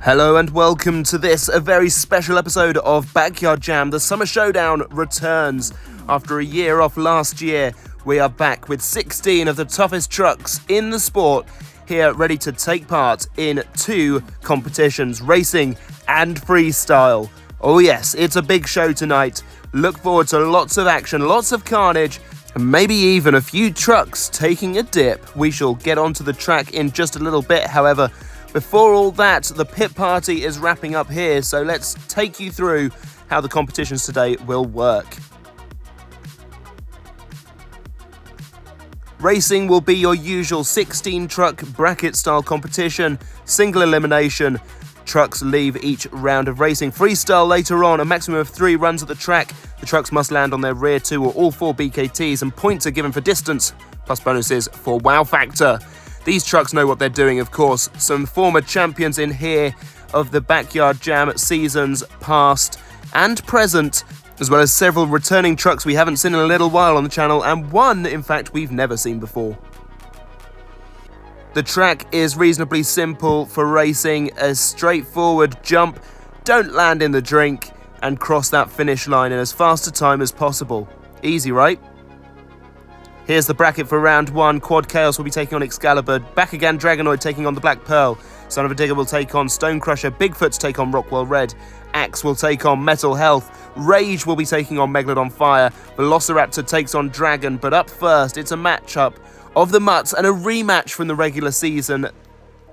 Hello and welcome to this, a very special episode of Backyard Jam. The Summer Showdown returns. After a year off last year, we are back with 16 of the toughest trucks in the sport here ready to take part in two competitions, racing and freestyle. Oh yes, it's a big show tonight. Look forward to lots of action, lots of carnage, and maybe even a few trucks taking a dip. We shall get onto the track in just a little bit, however. Before all that, the pit party is wrapping up here, so let's take you through how the competitions today will work. Racing will be your usual 16-truck bracket-style competition, single elimination. Trucks leave each round of racing. Freestyle later on, a maximum of 3 runs at the track. The trucks must land on their rear 2 or all 4 BKTs, and points are given for distance, plus bonuses for wow factor. These trucks know what they're doing, of course. Some former champions in here of the Backyard Jam seasons past and present, as well as several returning trucks we haven't seen in a little while on the channel, and one, in fact, we've never seen before. The track is reasonably simple for racing, a straightforward jump, don't land in the drink, and cross that finish line in as fast a time as possible. Easy, right? Here's the bracket for round 1. Quad Chaos will be taking on Excalibur. Back again, Dragonoid taking on the Black Pearl. Son of a Digger will take on Stone Crusher. Bigfoot to take on Rockwell Red. Axe will take on Metal Health. Rage will be taking on Megalodon Fire. Velociraptor takes on Dragon. But up first, it's a matchup of the Mutts and a rematch from the regular season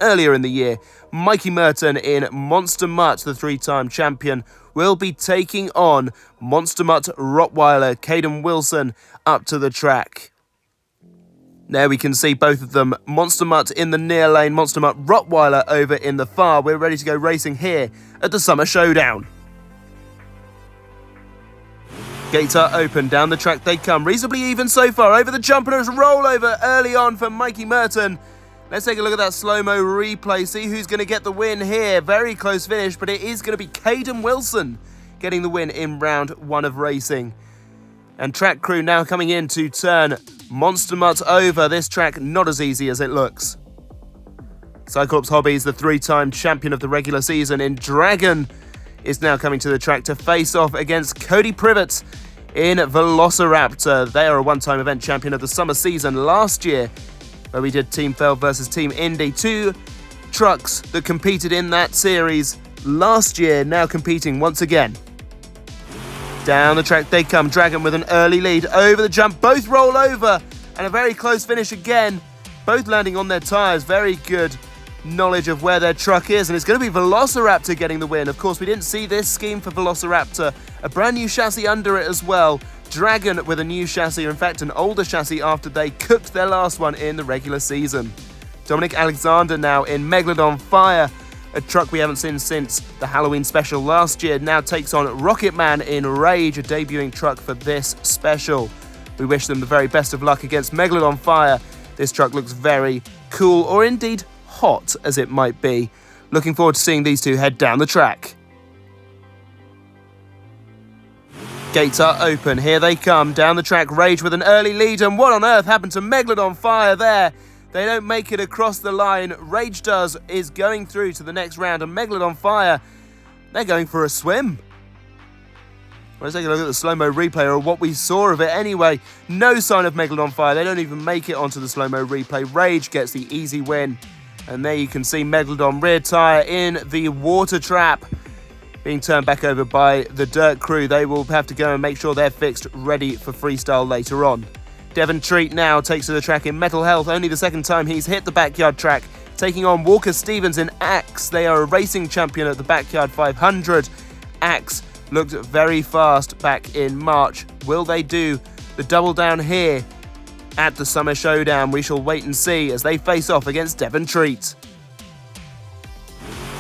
earlier in the year. Mikey Merton in Monster Mutt, the 3-time champion, will be taking on Monster Mutt Rottweiler Caden Wilson up to the track. There we can see both of them, Monster Mutt in the near lane, Monster Mutt Rottweiler over in the far. We're ready to go racing here at the Summer Showdown. Gates are open, down the track they come, reasonably even so far, over the jump, and there's a rollover early on for Mikey Merton. Let's take a look at that slow-mo replay, see who's going to get the win here. Very close finish, but it is going to be Caden Wilson getting the win in round 1 of racing. And track crew now coming in to turn Monster Mutt over. This track not as easy as it looks. Cyclops Hobbies, the 3-time champion of the regular season in Dragon, is now coming to the track to face off against Cody Privet in Velociraptor. They are a 1-time event champion of the summer season last year, where we did Team Feld versus Team Indy. 2 trucks that competed in that series last year, now competing once again. Down the track they come, Dragon with an early lead, over the jump, both roll over, and a very close finish again, both landing on their tyres. Very good knowledge of where their truck is, and it's going to be Velociraptor getting the win. Of course, we didn't see this scheme for Velociraptor, a brand new chassis under it as well. Dragon with a new chassis, or in fact an older chassis after they cooked their last one in the regular season. Dominic Alexander now in Megalodon Fire, a truck we haven't seen since the Halloween special last year, now takes on Rocket Man in Rage, a debuting truck for this special. We wish them the very best of luck against Megalodon Fire. This truck looks very cool, or indeed hot as it might be. Looking forward to seeing these two head down the track. Gates are open, here they come, down the track, Rage with an early lead, and what on earth happened to Megalodon Fire there? They don't make it across the line. Rage is going through to the next round, and Megalodon Fire, they're going for a swim. Let's take a look at the slow-mo replay, or what we saw of it anyway. No sign of Megalodon Fire. They don't even make it onto the slow-mo replay. Rage gets the easy win. And there you can see Megalodon rear tyre in the water trap, being turned back over by the dirt crew. They will have to go and make sure they're fixed, ready for freestyle later on. Devon Treat now takes to the track in Metal Health, only the 2nd time he's hit the backyard track, taking on Walker Stevens in Axe. They are a racing champion at the Backyard 500. Axe looked very fast back in March. Will they do the double down here at the Summer Showdown? We shall wait and see as they face off against Devon Treat.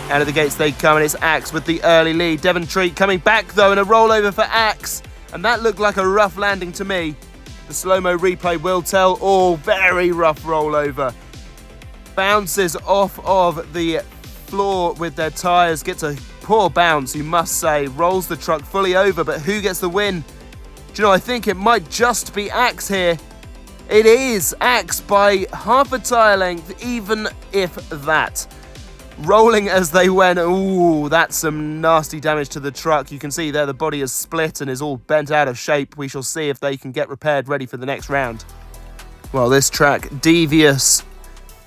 Out of the gates they come, and it's Axe with the early lead. Devon Treat coming back though, and a rollover for Axe, and that looked like a rough landing to me. The slow-mo replay will tell all. Very rough rollover. Bounces off of the floor with their tyres. Gets a poor bounce, you must say. Rolls the truck fully over, but who gets the win? Do you know, I think it might just be Axe here. It is Axe by half a tyre length, even if that. rolling as they went. Ooh, that's some nasty damage to the truck. You can see there the body is split and is all bent out of shape. We shall see if they can get repaired, ready for the next round. Well, this track, devious,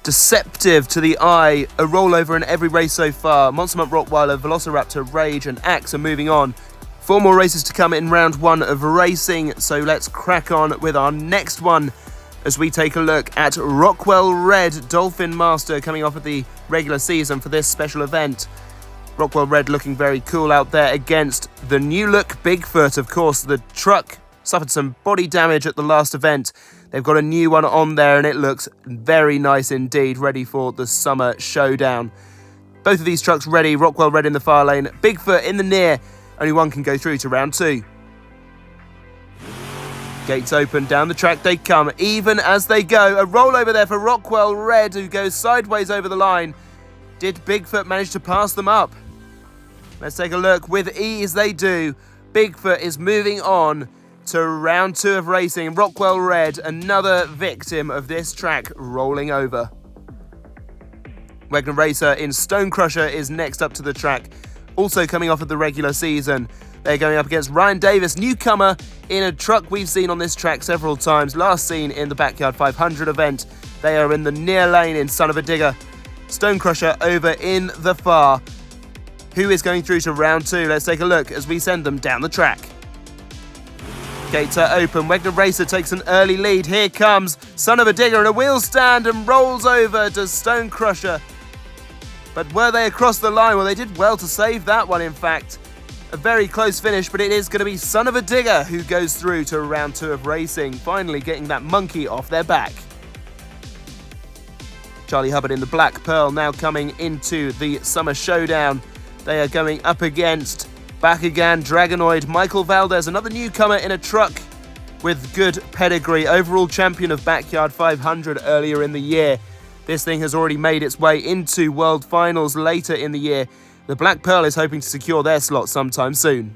deceptive to the eye, a rollover in every race so far. Monster Mutt Rottweiler, Velociraptor, Rage and Axe are moving on. 4 more races to come in round 1 of racing, so let's crack on with our next one as we take a look at Rockwell Red Dolphin Master coming off of the regular season for this special event. Rockwell Red looking very cool out there against the new look Bigfoot. Of course, the truck suffered some body damage at the last event. They've got a new one on there and it looks very nice indeed, ready for the Summer Showdown. Both of these trucks ready, Rockwell Red in the far lane, Bigfoot in the near. Only one can go through to round 2. Gates open, down the track they come, even as they go. A rollover there for Rockwell Red, who goes sideways over the line. Did Bigfoot manage to pass them up? Let's take a look. With ease they do. Bigfoot is moving on to round 2 of racing. Rockwell Red, another victim of this track, rolling over. Wegner Racer in Stone Crusher is next up to the track, also coming off of the regular season. They're going up against Ryan Davis, newcomer in a truck we've seen on this track several times, last seen in the Backyard 500 event. They are in the near lane in Son of a Digger. Stone Crusher over in the far. Who is going through to round 2? Let's take a look as we send them down the track. Gates are open. Wegner Racer takes an early lead. Here comes Son of a Digger in a wheel stand and rolls over to Stone Crusher. But were they across the line? Well, they did well to save that one, in fact. A very close finish, but it is going to be Son of a Digger who goes through to round 2 of racing, finally getting that monkey off their back. Charlie Hubbard in the Black Pearl now coming into the Summer Showdown. They are going up against Back Again Dragonoid, Michael Valdez, another newcomer in a truck with good pedigree, overall champion of Backyard 500 earlier in the year. This thing has already made its way into World Finals later in the year. The Black Pearl is hoping to secure their slot sometime soon.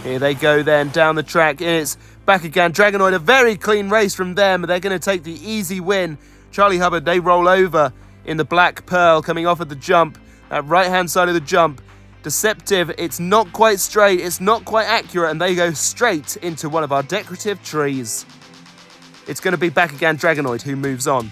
Here they go then, down the track. It's Back Again Dragonoid, a very clean race from them. They're going to take the easy win. Charlie Hubbard, they roll over in the Black Pearl, coming off at the jump. That right-hand side of the jump, deceptive. It's not quite straight, it's not quite accurate, and they go straight into one of our decorative trees. It's going to be Back Again Dragonoid who moves on.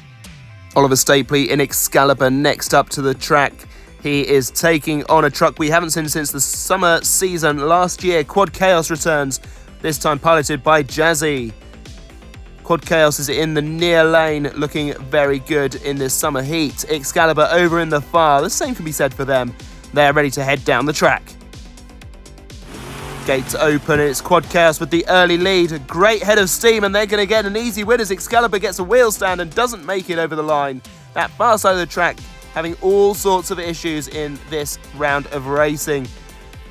Oliver Stapley in Excalibur next up to the track. He is taking on a truck we haven't seen since the summer season last year. Quad Chaos returns, this time piloted by Jazzy. Quad Chaos is in the near lane, looking very good in this summer heat. Excalibur over in the far, the same can be said for them. They're ready to head down the track. Gates open, and it's Quad Chaos with the early lead. A great head of steam, and they're going to get an easy win as Excalibur gets a wheel stand and doesn't make it over the line. That far side of the track having all sorts of issues in this round of racing.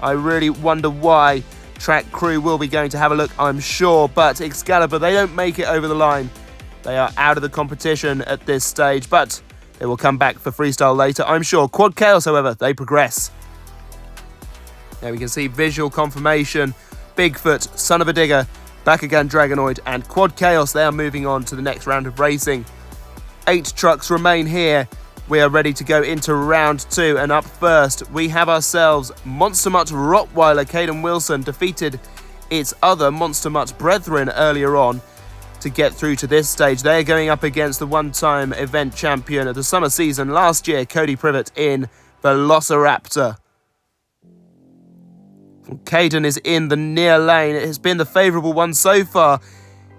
I really wonder why. Track crew will be going to have a look, I'm sure, but Excalibur, they don't make it over the line. They are out of the competition at this stage, but they will come back for freestyle later, I'm sure. Quad Chaos, however, they progress. There we can see visual confirmation. Bigfoot, Son of a Digger, Back Again Dragonoid, and Quad Chaos, they are moving on to the next round of racing. 8 trucks remain here. We are ready to go into round 2, and up first we have ourselves Monster Mutt Rottweiler. Caden Wilson defeated its other Monster Mutt brethren earlier on to get through to this stage. They are going up against the one-time event champion of the summer season last year, Cody Privet in Velociraptor. Caden is in the near lane. It has been the favourable one so far.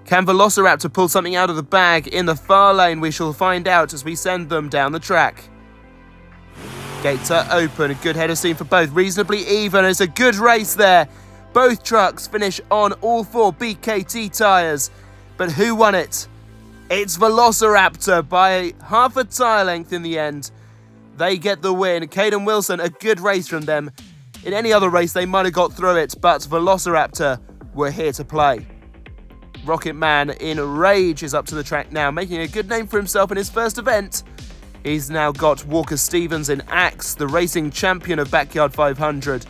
Can Velociraptor pull something out of the bag in the far lane? We shall find out as we send them down the track. Gates are open. A good head of steam for both. Reasonably even. It's a good race there. Both trucks finish on all 4 BKT tyres. But who won it? It's Velociraptor by half a tyre length in the end. They get the win. Caden Wilson, a good race from them. In any other race, they might have got through it, but Velociraptor were here to play. Rocket Man in Rage is up to the track now, making a good name for himself in his first event. He's now got Walker Stevens in Axe, the racing champion of Backyard 500.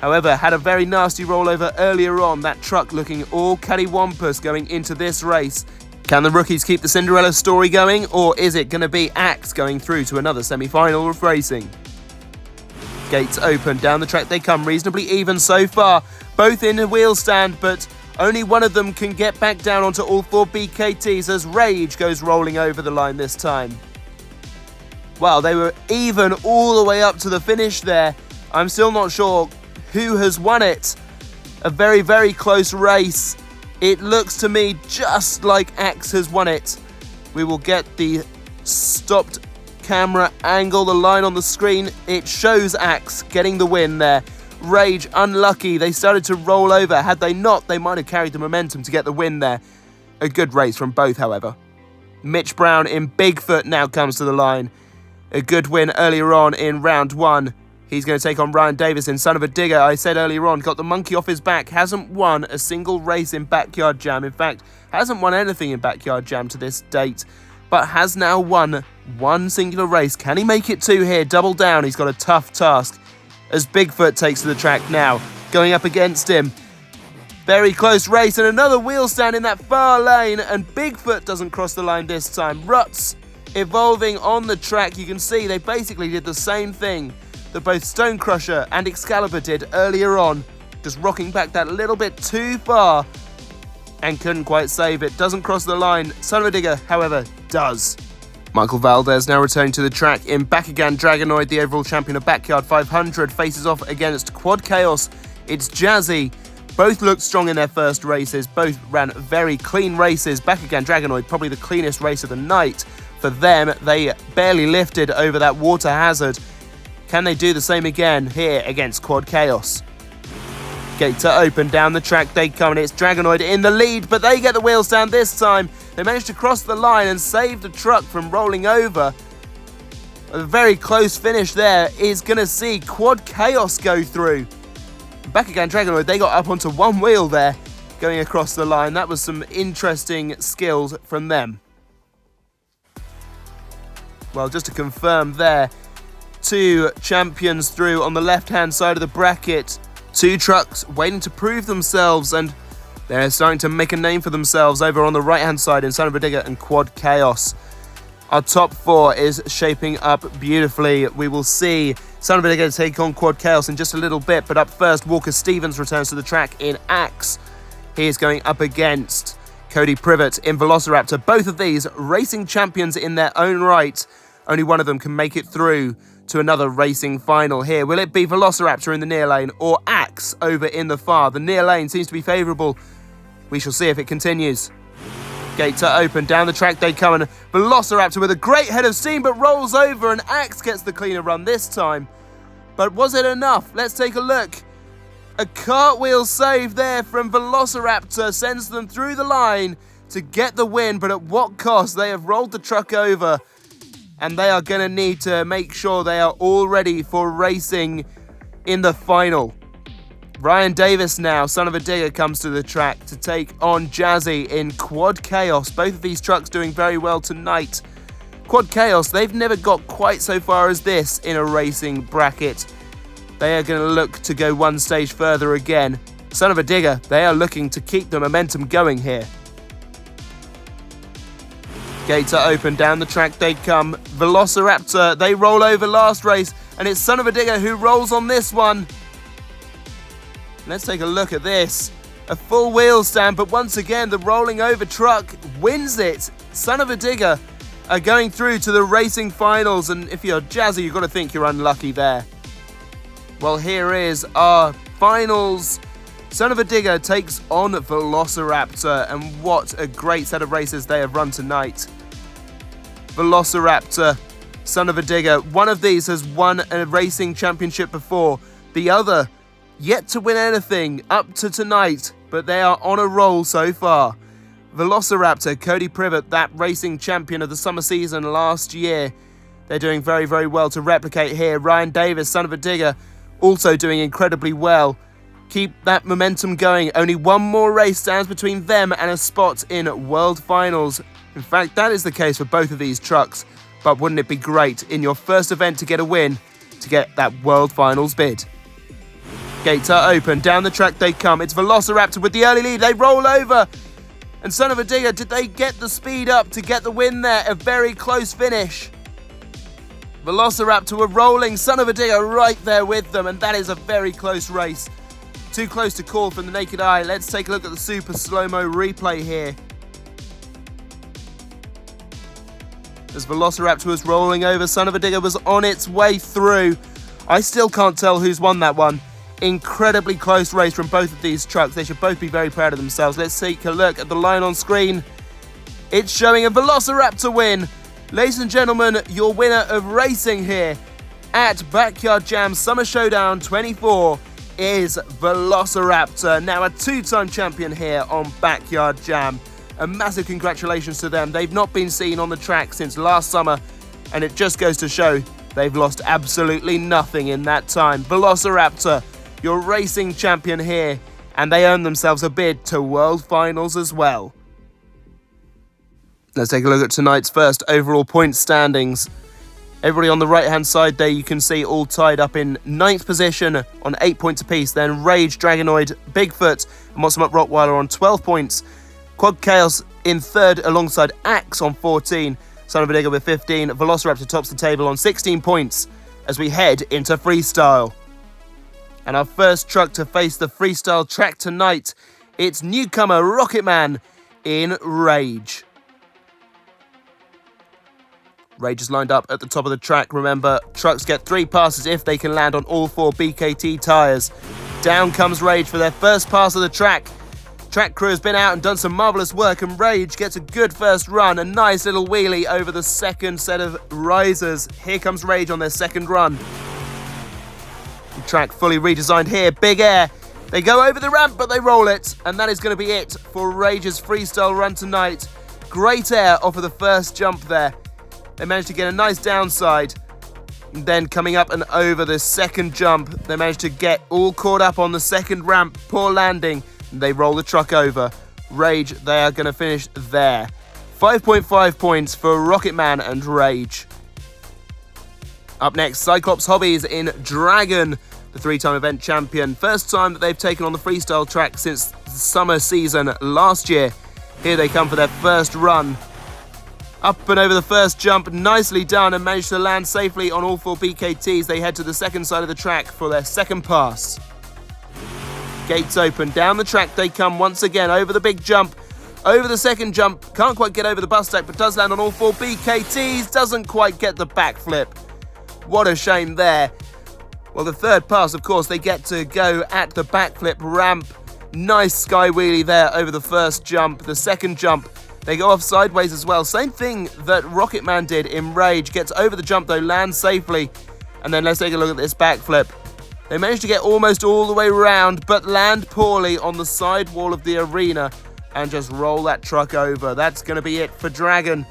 However, had a very nasty rollover earlier on, that truck looking all cattywampus going into this race. Can the rookies keep the Cinderella story going, or is it going to be Axe going through to another semi-final of racing? Gates open, down the track they come, reasonably even so far. Both in a wheel stand, but only one of them can get back down onto all four BKTs as Rage goes rolling over the line this time. Well, they were even all the way up to the finish there. I'm still not sure who has won it. A very, very close race. It looks to me just like Axe has won it. We will get the stopped camera angle, the line on the screen. It shows Axe getting the win there. Rage unlucky. They started to roll over. Had they not, they might have carried the momentum to get the win there. A good race from both, however. Mitch Brown in Bigfoot now comes to the line. A good win earlier on in round one. He's going to take on Ryan Davis in Son of a Digger. I said earlier on, got the monkey off his back. Hasn't won a single race in Backyard Jam. In fact, hasn't won anything in Backyard Jam to this date. But has now won one singular race. Can he make it two here? Double down. He's got a tough task as Bigfoot takes to the track now. Going up against him. Very close race and another wheel stand in that far lane. And Bigfoot doesn't cross the line this time. Ruts evolving on the track. You can see they basically did the same thing that both Stone Crusher and Excalibur did earlier on. Just rocking back that little bit too far and couldn't quite save it. Doesn't cross the line. Son of a Digger, however, does. Michael Valdez now returning to the track in Bakugan Dragonoid, the overall champion of Backyard 500, faces off against Quad Chaos. It's Jazzy. Both looked strong in their first races. Both ran very clean races. Bakugan Dragonoid, probably the cleanest race of the night. For them, they barely lifted over that water hazard. Can they do the same again here against Quad Chaos? Gates are open, down the track they come, and it's Dragonoid in the lead, but they get the wheel stand this time. They managed to cross the line and save the truck from rolling over. A very close finish there is going to see Quad Chaos go through. Bakugan Dragonoid, they got up onto one wheel there, going across the line. That was some interesting skills from them. Well, just to confirm there, two champions through on the left-hand side of the bracket. Two trucks waiting to prove themselves, and they're starting to make a name for themselves over on the right-hand side in Son of a Digger and Quad Chaos. Our top four is shaping up beautifully. We will see Son of a Digger take on Quad Chaos in just a little bit, but up first, Walker Stevens returns to the track in Axe. He is going up against Cody Privet in Velociraptor. Both of these racing champions in their own right. Only one of them can make it through to another racing final here. Will it be Velociraptor in the near lane or Axe over in the far? The near lane seems to be favourable. We shall see if it continues. Gates are open, down the track they come, and Velociraptor with a great head of steam, but rolls over, and Axe gets the cleaner run this time. But was it enough? Let's take a look. A cartwheel save there from Velociraptor sends them through the line to get the win, but at what cost? They have rolled the truck over, and they are going to need to make sure they are all ready for racing in the final. Ryan Davis now, Son of a Digger, comes to the track to take on Jazzy in Quad Chaos. Both of these trucks doing very well tonight. Quad Chaos, they've never got quite so far as this in a racing bracket. They are going to look to go one stage further again. Son of a Digger, they are looking to keep the momentum going here. Gates are open, down the track they come. Velociraptor, they roll over last race, and it's Son of a Digger who rolls on this one. Let's take a look at this. A full wheel stand, but once again, the rolling over truck wins it. Son of a Digger are going through to the racing finals, and if you're Jazzy, you've got to think you're unlucky there. Well, here is our finals. Son of a Digger takes on Velociraptor, and what a great set of races they have run tonight. Velociraptor, Son of a Digger, one of these has won a racing championship before. The other, yet to win anything up to tonight, but they are on a roll so far. Velociraptor, Cody Privet, that racing champion of the summer season last year. They're doing very, very well to replicate here. Ryan Davis, Son of a Digger, also doing incredibly well. Keep that momentum going. Only one more race stands between them and a spot in World Finals. In fact, that is the case for both of these trucks. But wouldn't it be great in your first event to get a win, to get that World Finals bid? Gates are open, down the track they come. It's Velociraptor with the early lead. They roll over, And Son of a Digger, did they get the speed up to get the win there? A very close finish. Velociraptor were rolling, Son of a Digger right there with them, and that is a very close race. Too close to call from the naked eye. Let's take a look at the super slow-mo replay here. As Velociraptor was rolling over, Son of a Digger was on its way through. I still can't tell who's won that one. Incredibly close race from both of these trucks. They should both be very proud of themselves. Let's take a look at the line on screen. It's showing a Velociraptor win. Ladies and gentlemen, your winner of racing here at Backyard Jam Summer Showdown 24 is Velociraptor. Now a two-time champion here on Backyard Jam. A massive congratulations to them. They've not been seen on the track since last summer, and it just goes to show they've lost absolutely nothing in that time. Velociraptor, your racing champion here, and they earn themselves a bid to World Finals as well. Let's take a look at tonight's first overall point standings. Everybody on the right-hand side there, you can see all tied up in 9th position on 8 points apiece. Then Rage, Dragonoid, Bigfoot, and What's Up Rottweiler on 12 points. Quad Chaos in 3rd alongside Axe on 14. Son of a Digger with 15. Velociraptor tops the table on 16 points as we head into Freestyle. And our first truck to face the Freestyle track tonight, it's newcomer Rocketman in Rage. Rage is lined up at the top of the track. Remember, trucks get 3 passes if they can land on all 4 BKT tyres. Down comes Rage for their first pass of the track. Track crew has been out and done some marvellous work, and Rage gets a good first run. A nice little wheelie over the second set of risers. Here comes Rage on their second run. The track fully redesigned here. Big air. They go over the ramp, but they roll it. And that is going to be it for Rage's Freestyle run tonight. Great air off of the first jump there. They managed to get a nice downside. And then coming up and over the second jump, they managed to get all caught up on the second ramp. Poor landing. And they roll the truck over. Rage, they are going to finish there. 5.5 points for Rocketman and Rage. Up next, Cyclops Hobbies in Dragon, the 3-time event champion. First time that they've taken on the freestyle track since the summer season last year. Here they come for their first run. Up and over the first jump, nicely done, and managed to land safely on all 4 BKTs. They head to the second side of the track for their second pass. Gates open, down the track they come once again, over the big jump, over the second jump, can't quite get over the bus stack, but does land on all 4 BKTs, doesn't quite get the backflip. What a shame there. Well, the third pass, of course, they get to go at the backflip ramp. Nice sky wheelie there over the first jump. The second jump, they go off sideways as well. Same thing that Rocketman did in Rage. Gets over the jump though, lands safely. And then let's take a look at this backflip. They managed to get almost all the way around, but land poorly on the side wall of the arena and just roll that truck over. That's going to be it for Dragon.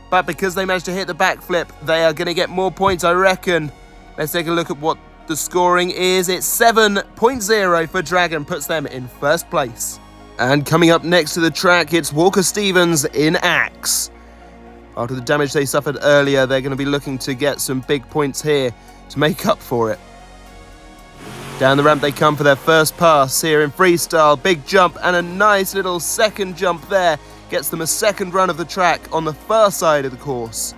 But because they managed to hit the backflip, they are going to get more points, I reckon. Let's take a look at what the scoring is. It's 7.0 for Dragon, puts them in first place. And coming up next to the track, it's Walker Stevens in Axe. After the damage they suffered earlier, they're going to be looking to get some big points here to make up for it. Down the ramp they come for their first pass here in Freestyle. Big jump and a nice little second jump there. Gets them a second run of the track on the far side of the course.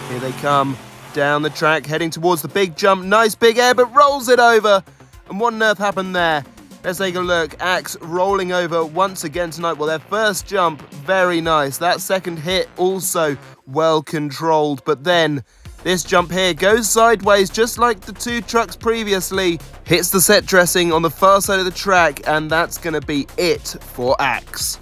Here they come down the track, heading towards the big jump. Nice big air, but rolls it over. And what on earth happened there? Let's take a look. Axe rolling over once again tonight. Well, their first jump, very nice. That second hit also well controlled. But then this jump here goes sideways just like the 2 trucks previously. Hits the set dressing on the far side of the track, and that's going to be it for Axe.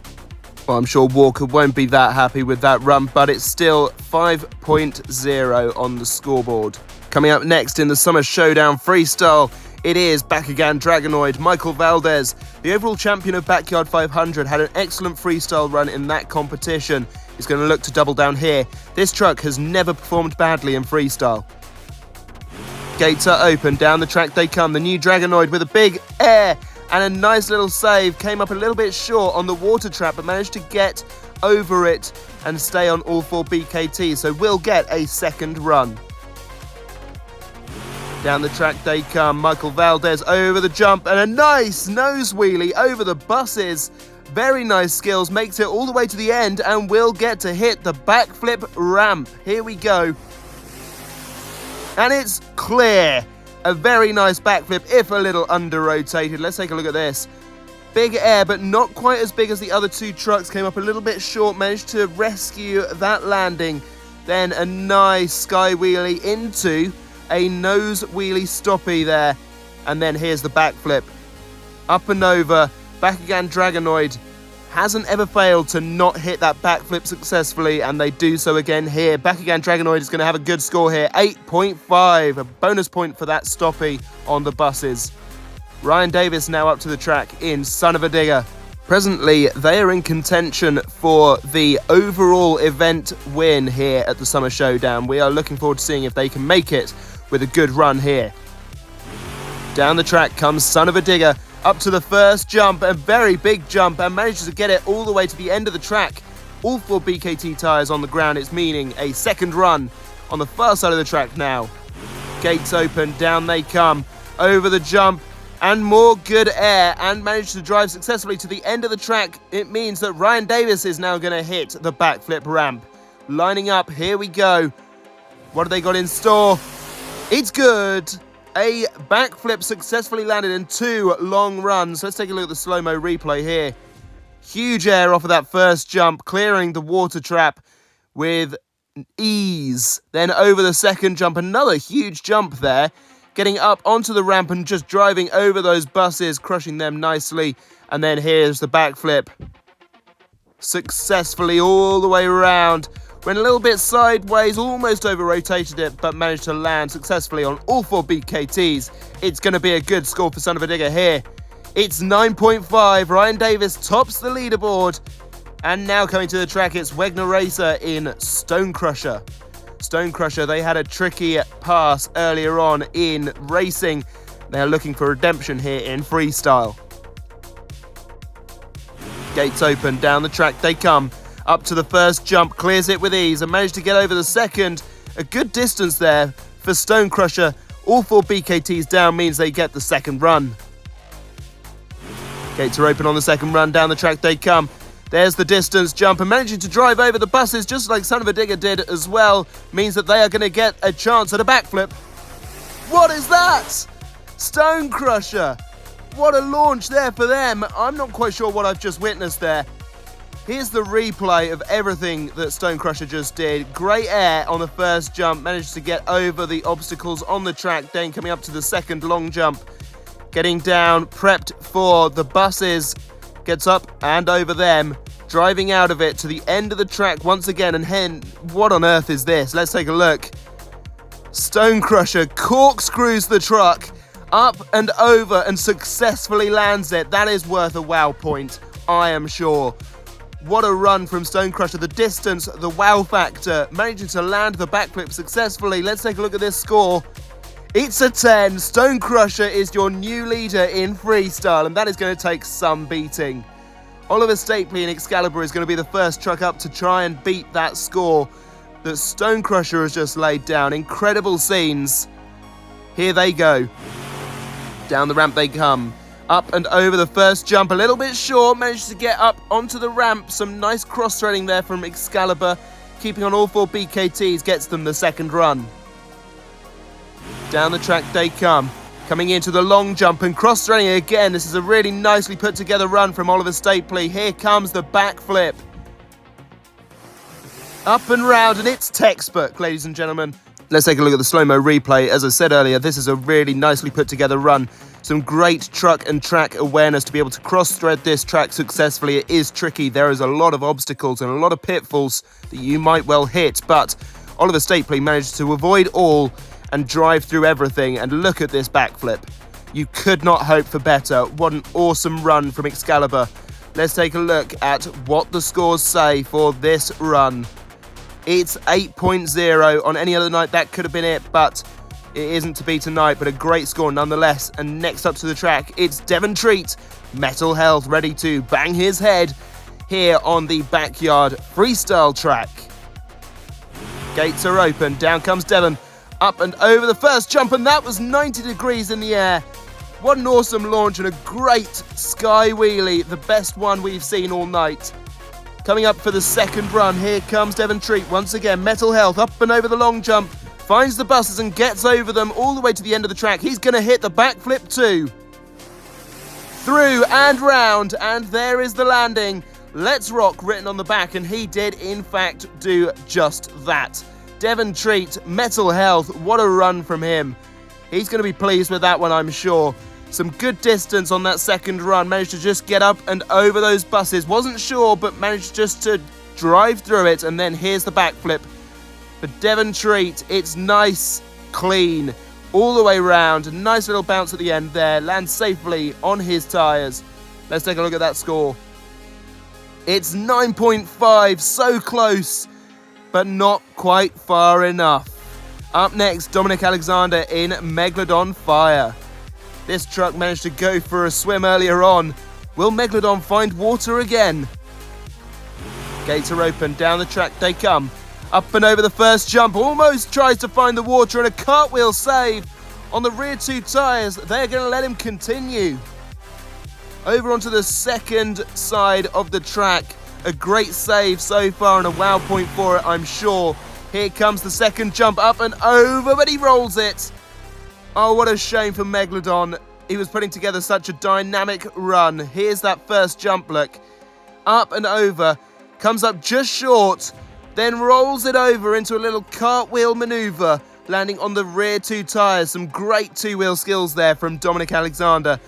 Well, I'm sure Walker won't be that happy with that run, but it's still 5.0 on the scoreboard. Coming up next in the Summer Showdown Freestyle, it is back again Dragonoid, Michael Valdez. The overall champion of Backyard 500 had an excellent freestyle run in that competition. He's going to look to double down here. This truck has never performed badly in freestyle. Gates are open, down the track they come. The new Dragonoid with a big air and a nice little save. Came up a little bit short on the water trap, but managed to get over it and stay on all 4 BKTs, so we'll get a second run. Down the track they come. Michael Valdez over the jump and a nice nose wheelie over the buses. Very nice skills, makes it all the way to the end and will get to hit the backflip ramp. Here we go. And it's clear. A very nice backflip, if a little under-rotated. Let's take a look at this. Big air, but not quite as big as the other two trucks. Came up a little bit short, managed to rescue that landing. Then a nice sky wheelie into a nose wheelie stoppie there. And then here's the backflip. Up and over. Back again, Dragonoid hasn't ever failed to not hit that backflip successfully, and they do so again here. Back again, Dragonoid is going to have a good score here. 8.5, a bonus point for that stoppie on the buses. Ryan Davis now up to the track in Son of a Digger. Presently, they are in contention for the overall event win here at the Summer Showdown. We are looking forward to seeing if they can make it with a good run here. Down the track comes Son of a Digger, up to the first jump, a very big jump, and manages to get it all the way to the end of the track. All 4 BKT tyres on the ground, it's meaning a second run on the far side of the track now. Gates open, down they come, over the jump, and more good air, and managed to drive successfully to the end of the track. It means that Ryan Davis is now going to hit the backflip ramp. Lining up, here we go. What have they got in store? It's good. A backflip successfully landed in 2 long runs. Let's take a look at the slow-mo replay here. Huge air off of that first jump, clearing the water trap with ease. Then over the second jump, another huge jump there. Getting up onto the ramp and just driving over those buses, crushing them nicely. And then here's the backflip. Successfully all the way around. Went a little bit sideways, almost over-rotated it, but managed to land successfully on all 4 BKTs. It's going to be a good score for Son of a Digger here. It's 9.5. Ryan Davis tops the leaderboard. And now coming to the track, it's Wegner Racer in Stone Crusher. Stone Crusher, they had a tricky pass earlier on in racing. They're looking for redemption here in freestyle. Gates open, down the track they come. Up to the first jump, clears it with ease and managed to get over the second. A good distance there for Stone Crusher. All 4 BKTs down means they get the second run. Gates are open on the second run, down the track they come. There's the distance jump, and managing to drive over the buses just like Son of a Digger did as well means that they are going to get a chance at a backflip. What is that? Stone Crusher. What a launch there for them. I'm not quite sure what I've just witnessed there. Here's the replay of everything that Stone Crusher just did. Great air on the first jump, managed to get over the obstacles on the track, then coming up to the second long jump. Getting down, prepped for the buses, gets up and over them, driving out of it to the end of the track once again, and what on earth is this? Let's take a look. Stone Crusher corkscrews the truck up and over and successfully lands it. That is worth a wow point, I am sure. What a run from Stone Crusher. The distance, the wow factor, managing to land the backflip successfully. Let's take a look at this score. It's a 10. Stone Crusher is your new leader in freestyle, and that is going to take some beating. Oliver Stapley in Excalibur is going to be the first truck up to try and beat that score that Stone Crusher has just laid down. Incredible scenes. Here they go. Down the ramp they come. Up and over the first jump, a little bit short, managed to get up onto the ramp. Some nice cross-threading there from Excalibur. Keeping on all 4 BKTs gets them the second run. Down the track they come. Coming into the long jump and cross-threading again. This is a really nicely put together run from Oliver Stapley. Here comes the backflip. Up and round, and it's textbook, ladies and gentlemen. Let's take a look at the slow-mo replay. As I said earlier, this is a really nicely put together run. Some great truck and track awareness to be able to cross-thread this track successfully. It is tricky. There is a lot of obstacles and a lot of pitfalls that you might well hit, but Oliver Stapley managed to avoid all and drive through everything, and look at this backflip. You could not hope for better. What an awesome run from Excalibur. Let's take a look at what the scores say for this run. It's 8.0. On any other night that could have been it, but it isn't to be tonight, but a great score nonetheless. And next up to the track, it's Devon Treat, Metal Health, ready to bang his head here on the backyard freestyle track. Gates are open, down comes Devon, Up and over the first jump, and that was 90 degrees in the air. What an awesome launch and a great sky wheelie, the best one we've seen all night. Coming up for the second run, here comes Devon Treat once again. Mental Health up and over the long jump, finds the buses and gets over them all the way to the end of the track. He's going to hit the backflip too. Through and round, and there is the landing. Let's rock written on the back, and he did in fact do just that. Devon Treat, Mental Health, what a run from him. He's going to be pleased with that one, I'm sure. Some good distance on that second run. Managed to just get up and over those buses. Wasn't sure, but managed just to drive through it. And then here's the backflip. For Devon Treat, it's nice, clean, all the way round. A nice little bounce at the end there. Lands safely on his tyres. Let's take a look at that score. It's 9.5, so close, but not quite far enough. Up next, Dominic Alexander in Megalodon Fire. This truck managed to go for a swim earlier on. Will Megalodon find water again? Gates are open, down the track they come. Up and over the first jump, almost tries to find the water, and a cartwheel save on the rear two tyres. They're going to let him continue. Over onto the second side of the track. A great save so far and a wow point for it, I'm sure. Here comes the second jump, up and over, but he rolls it. Oh, what a shame for Megalodon. He was putting together such a dynamic run. Here's that first jump look. Up and over, comes up just short, then rolls it over into a little cartwheel maneuver, landing on the rear two tyres. Some great two-wheel skills there from Dominic Alexander.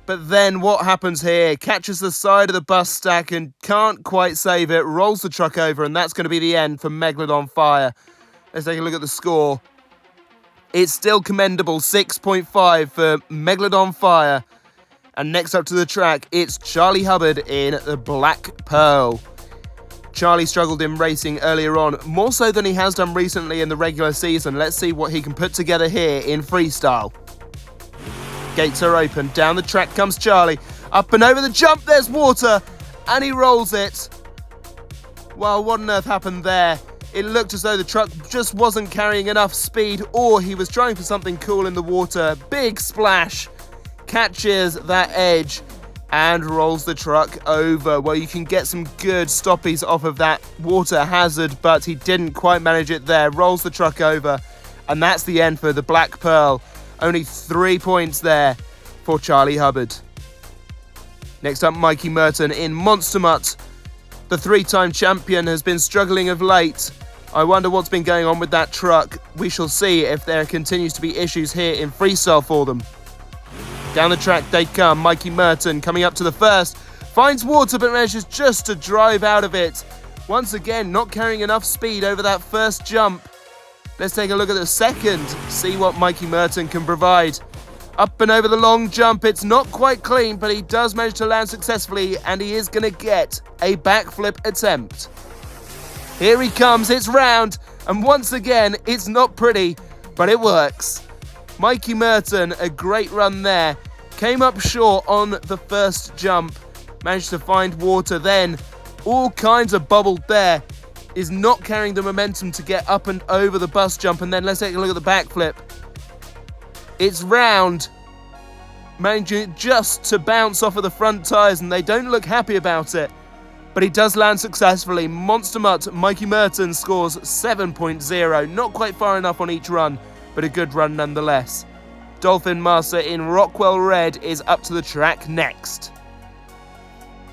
But then what happens here? Catches the side of the bus stack and can't quite save it. Rolls the truck over, and that's going to be the end for Megalodon Fire. Let's take a look at the score. It's still commendable, 6.5 for Megalodon Fire. And next up to the track, it's Charlie Hubbard in the Black Pearl. Charlie struggled in racing earlier on, more so than he has done recently in the regular season. Let's see what he can put together here in freestyle. Gates are open, down the track comes Charlie. Up and over the jump, there's water, and he rolls it. Well, what on earth happened there? It looked as though the truck just wasn't carrying enough speed, or he was trying for something cool in the water. Big splash, catches that edge, and rolls the truck over. Well, you can get some good stoppies off of that water hazard, but he didn't quite manage it there. Rolls the truck over, and that's the end for the Black Pearl. Only 3 points there for Charlie Hubbard. Next up, Mikey Merton in Monster Mutt. The three-time champion has been struggling of late. I wonder what's been going on with that truck. We shall see if there continues to be issues here in freestyle for them. Down the track they come. Mikey Merton coming up to the first. Finds water but manages just to drive out of it. Once again, not carrying enough speed over that first jump. Let's take a look at the second, see what Mikey Merton can provide. Up and over the long jump, it's not quite clean, but he does manage to land successfully, and he is going to get a backflip attempt. Here he comes, it's round, and once again, it's not pretty, but it works. Mikey Merton, a great run there. Came up short on the first jump, managed to find water then. All kinds of bubbled there. Is not carrying the momentum to get up and over the bus jump. And then let's take a look at the backflip. It's round, managing just to bounce off of the front tyres, and they don't look happy about it. But he does land successfully. Monster Mutt, Mikey Merton scores 7.0. Not quite far enough on each run, but a good run nonetheless. Dolphin Master in Rockwell Red is up to the track next.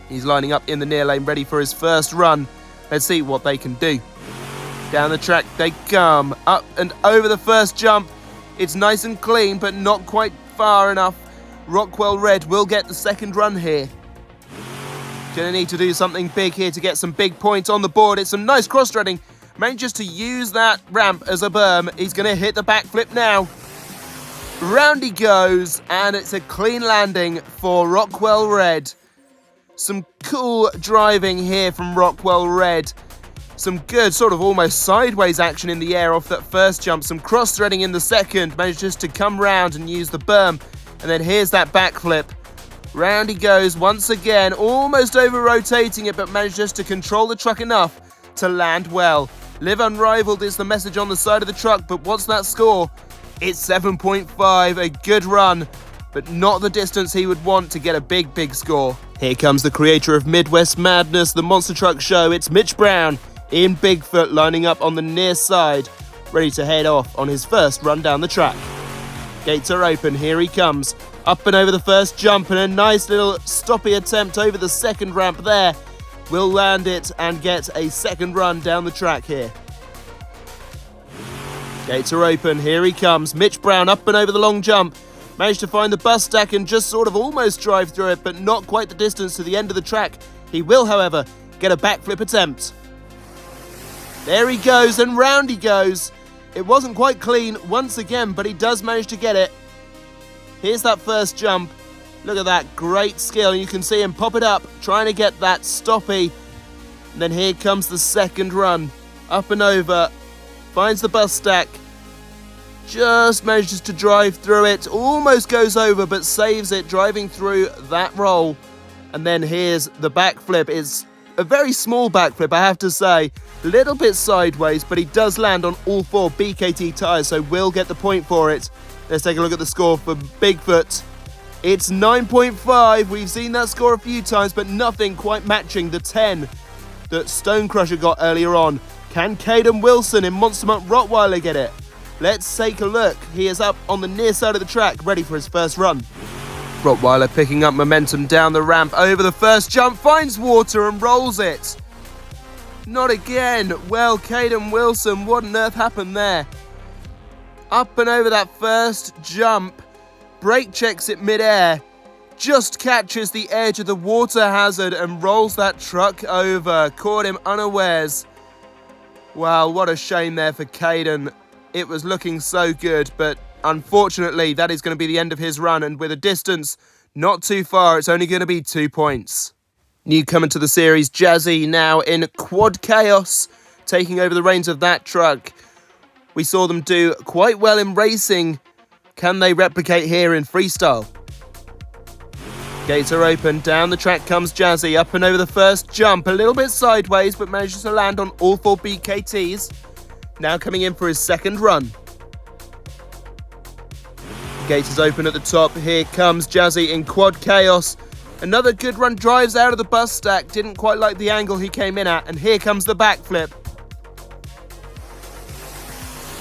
He's lining up in the near lane, ready for his first run. Let's see what they can do. Down the track they come, up and over the first jump. It's nice and clean, but not quite far enough. Rockwell Red will get the second run here. Gonna need to do something big here to get some big points on the board. It's some nice cross-threading. Manages to use that ramp as a berm. He's gonna hit the backflip now. Round he goes, and it's a clean landing for Rockwell Red. Some cool driving here from Rockwell Red. Some good sort of almost sideways action in the air off that first jump. Some cross-threading in the second. Manages to come round and use the berm. And then here's that backflip. Round he goes once again, almost over-rotating it, but manages to control the truck enough to land well. Live unrivaled is the message on the side of the truck, but what's that score? It's 7.5, a good run, but not the distance he would want to get a big score. Here comes the creator of Midwest Madness, the Monster Truck Show. It's Mitch Brown in Bigfoot, lining up on the near side, ready to head off on his first run down the track. Gates are open, here he comes. Up and over the first jump, and a nice little stoppy attempt over the second ramp there. Will land it and get a second run down the track here. Gates are open, here he comes. Mitch Brown up and over the long jump. Managed to find the bus stack and just sort of almost drive through it, but not quite the distance to the end of the track. He will, however, get a backflip attempt. There he goes, and round he goes. It wasn't quite clean once again, but he does manage to get it. Here's that first jump. Look at that, great skill. You can see him pop it up, trying to get that stoppy. And then here comes the second run. Up and over, finds the bus stack. Just manages to drive through it. Almost goes over, but saves it, driving through that roll. And then here's the backflip. It's a very small backflip, I have to say. A little bit sideways, but he does land on all 4 BKT tyres, so will get the point for it. Let's take a look at the score for Bigfoot. It's 9.5. We've seen that score a few times, but nothing quite matching the 10 that Stone Crusher got earlier on. Can Caden Wilson in Monster Mutt Rottweiler get it? Let's take a look. He is up on the near side of the track, ready for his first run. Rottweiler picking up momentum down the ramp over the first jump, finds water and rolls it. Not again. Well, Caden Wilson, what on earth happened there? Up and over that first jump. Brake checks it mid-air, just catches the edge of the water hazard and rolls that truck over. Caught him unawares. Wow, what a shame there for Caden. It was looking so good, but unfortunately that is going to be the end of his run, and with a distance not too far, it's only going to be 2 points. Newcomer to the series, Jazzy, now in Quad Chaos, taking over the reins of that truck. We saw them do quite well in racing. Can they replicate here in freestyle? Gates are open, down the track comes Jazzy, up and over the first jump, a little bit sideways, but manages to land on all 4 BKTs. Now coming in for his second run. Gate is open at the top, here comes Jazzy in Quad Chaos. Another good run, drives out of the bus stack, didn't quite like the angle he came in at, and here comes the backflip.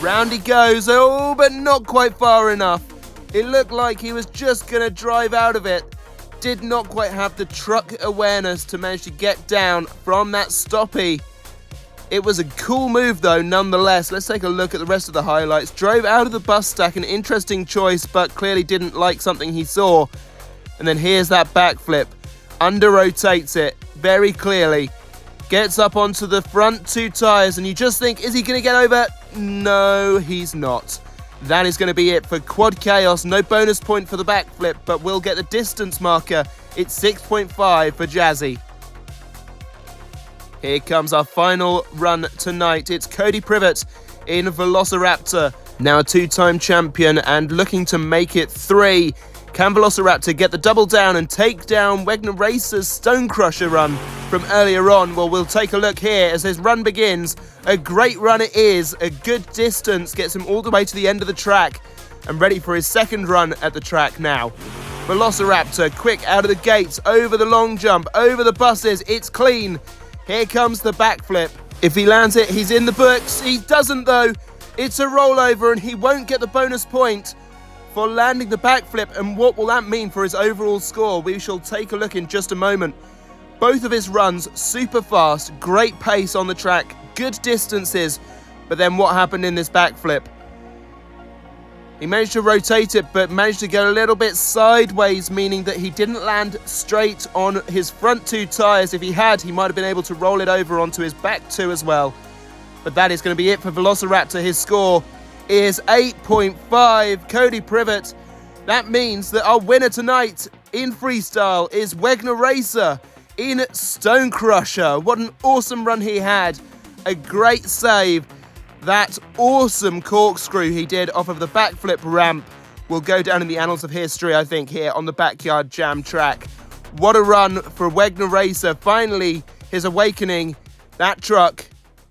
Round he goes, oh, but not quite far enough. It looked like he was just going to drive out of it. Did not quite have the truck awareness to manage to get down from that stoppy. It was a cool move though, nonetheless. Let's take a look at the rest of the highlights. Drove out of the bus stack, an interesting choice, but clearly didn't like something he saw. And then here's that backflip. Under rotates it very clearly. Gets up onto the front 2 tyres, and you just think, is he going to get over? No, he's not. That is going to be it for Quad Chaos. No bonus point for the backflip, but we'll get the distance marker. It's 6.5 for Jazzy. Here comes our final run tonight. It's Cody Privet in Velociraptor. Now a 2-time champion and looking to make it 3. Can Velociraptor get the double down and take down Wegner Racer's Stone Crusher run from earlier on? Well, we'll take a look here as his run begins. A great run it is, a good distance, gets him all the way to the end of the track and ready for his second run at the track now. Velociraptor, quick out of the gates, over the long jump, over the buses, it's clean. Here comes the backflip. If he lands it, he's in the books. He doesn't though. It's a rollover and he won't get the bonus point for landing the backflip, and what will that mean for his overall score? We shall take a look in just a moment. Both of his runs super fast, great pace on the track, good distances, but then what happened in this backflip? He managed to rotate it, but managed to go a little bit sideways, meaning that he didn't land straight on his front 2 tyres. If he had, he might have been able to roll it over onto his back 2 as well. But that is going to be it for Velociraptor. His score is 8.5. Cody Privet. That means that our winner tonight in freestyle is Wegner Racer in Stone Crusher. What an awesome run he had. A great save. That awesome corkscrew he did off of the backflip ramp will go down in the annals of history, I think, here on the Backyard Jam track. What a run for Wegner Racer. Finally, his awakening. That truck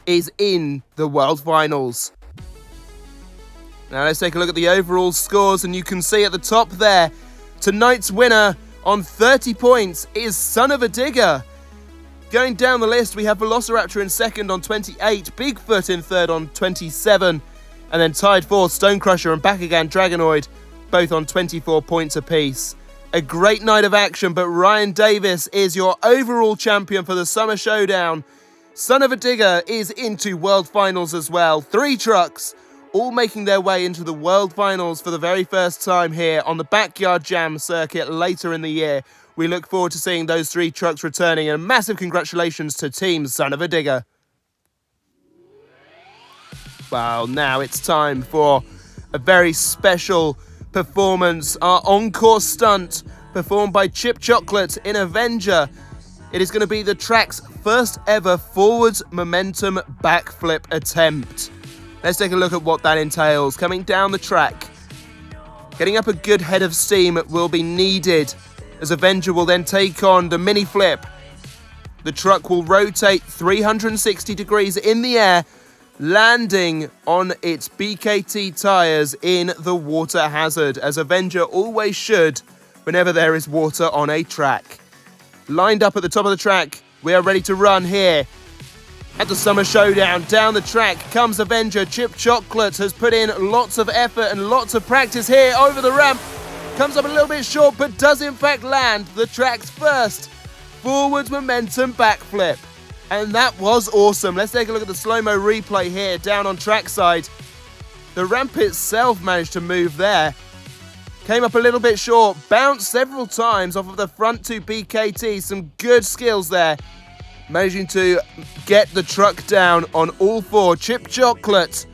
is in the World Finals. Now let's take a look at the overall scores, and you can see at the top there, tonight's winner on 30 points is Son of a Digger. Going down the list, we have Velociraptor in second on 28, Bigfoot in third on 27, and then tied fourth, Stonecrusher and back again Dragonoid, both on 24 points apiece. A great night of action, but Ryan Davis is your overall champion for the Summer Showdown. Son of a Digger is into World Finals as well. 3 trucks, all making their way into the World Finals for the very first time here on the Backyard Jam circuit later in the year. We look forward to seeing those 3 trucks returning, and massive congratulations to Team Son of a Digger. Well, now it's time for a very special performance, our Encore stunt, performed by Chip Chocolate in Avenger. It is going to be the track's first ever forwards momentum backflip attempt. Let's take a look at what that entails. Coming down the track, getting up a good head of steam will be needed, as Avenger will then take on the mini flip. The truck will rotate 360 degrees in the air, landing on its BKT tyres in the water hazard, as Avenger always should whenever there is water on a track. Lined up at the top of the track, we are ready to run here at the Summer Showdown. Down the track comes Avenger. Chip Chocolate has put in lots of effort and lots of practice here over the ramp. Comes up a little bit short, but does in fact land the track's first forwards momentum backflip. And that was awesome. Let's take a look at the slow-mo replay here down on trackside. The ramp itself managed to move there. Came up a little bit short, bounced several times off of the front 2 BKT. Some good skills there. Managing to get the truck down on all 4. Chip Chocolate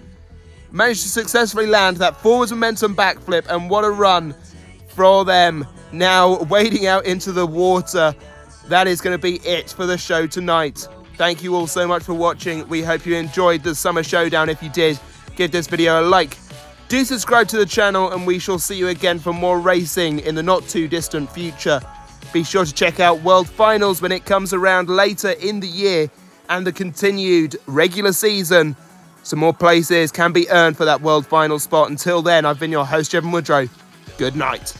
managed to successfully land that forwards momentum backflip, and what a run for them. Now wading out into the water. That is going to be it for the show tonight. Thank you all so much for watching. We hope you enjoyed the Summer Showdown. If you did, give this video a like. Do subscribe to the channel, and we shall see you again for more racing in the not too distant future. Be sure to check out World Finals when it comes around later in the year, and the continued regular season. Some more places can be earned for that World Final spot. Until then, I've been your host, Jevon Woodrow. Good night.